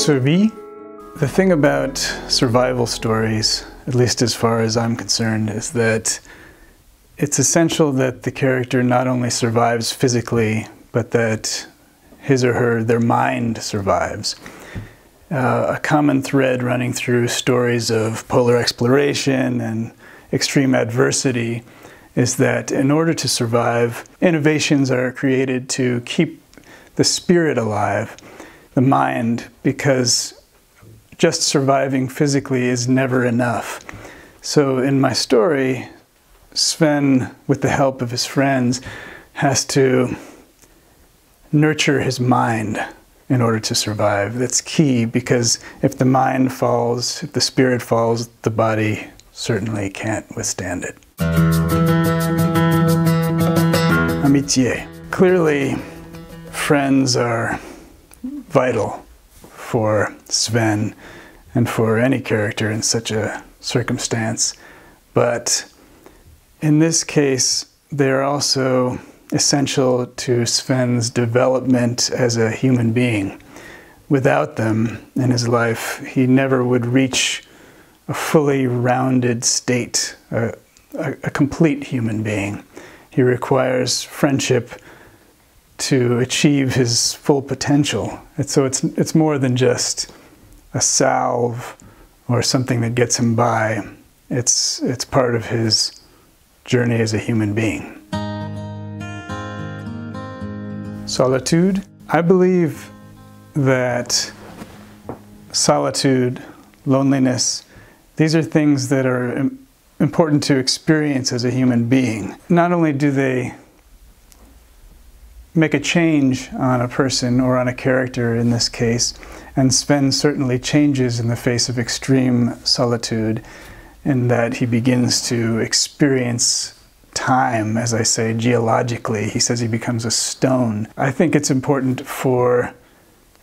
Survie. The thing about survival stories, at least as far as I'm concerned, is that it's essential that the character not only survives physically, but that his or her, their mind survives. A common thread running through stories of polar exploration and extreme adversity is that in order to survive, innovations are created to keep the spirit alive, the mind, because just surviving physically is never enough. So in my story, Sven, with the help of his friends, has to nurture his mind in order to survive. That's key, because if the mind falls, if the spirit falls, the body certainly can't withstand it. Amitié. Clearly, friends are vital for Sven and for any character in such a circumstance. But in this case, they're also essential to Sven's development as a human being. Without them in his life, he never would reach a fully rounded state, a complete human being. He requires friendship to achieve his full potential. So it's more than just a salve or something that gets him by. It's part of his journey as a human being. Solitude. I believe that solitude, loneliness, these are things that are important to experience as a human being. Not only do they make a change on a person or on a character in this case, and Sven certainly changes in the face of extreme solitude in that he begins to experience time, as I say, geologically. He says he becomes a stone. I think it's important for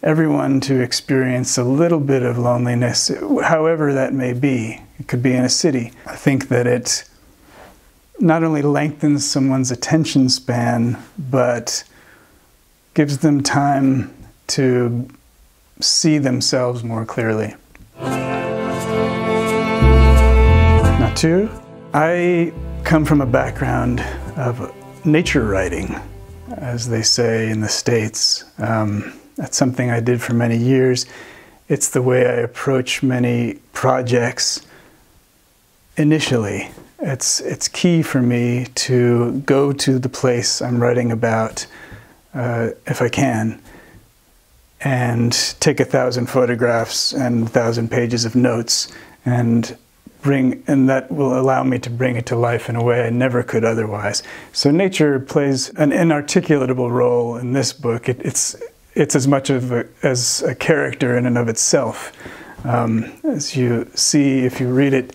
everyone to experience a little bit of loneliness, however that may be. It could be in a city. I think that it not only lengthens someone's attention span, but gives them time to see themselves more clearly. Nature. I come from a background of nature writing, as they say in the States. That's something I did for many years. It's the way I approach many projects initially. It's key for me to go to the place I'm writing about, if I can, and take 1,000 photographs and 1,000 pages of notes and that will allow me to bring it to life in a way I never could otherwise. So nature plays an inarticulatable role in this book. It's as much as a character in and of itself. As you see, if you read it,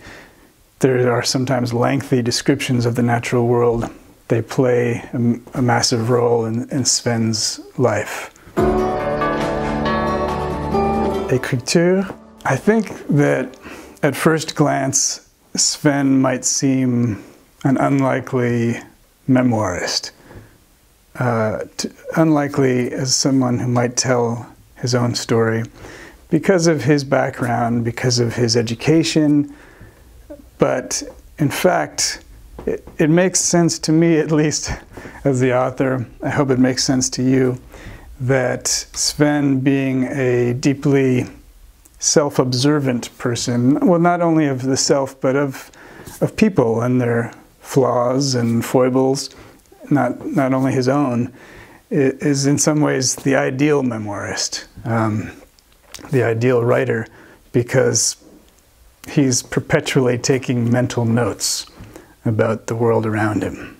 there are sometimes lengthy descriptions of the natural world. They play a massive role in Sven's life. Écriture. I think that at first glance, Sven might seem an unlikely memoirist. Unlikely as someone who might tell his own story because of his background, because of his education. But in fact, it makes sense to me, at least as the author, I hope it makes sense to you, that Sven, being a deeply self-observant person, well, not only of the self, but of people and their flaws and foibles, not only his own, is in some ways the ideal memoirist, the ideal writer, because he's perpetually taking mental notes about the world around him.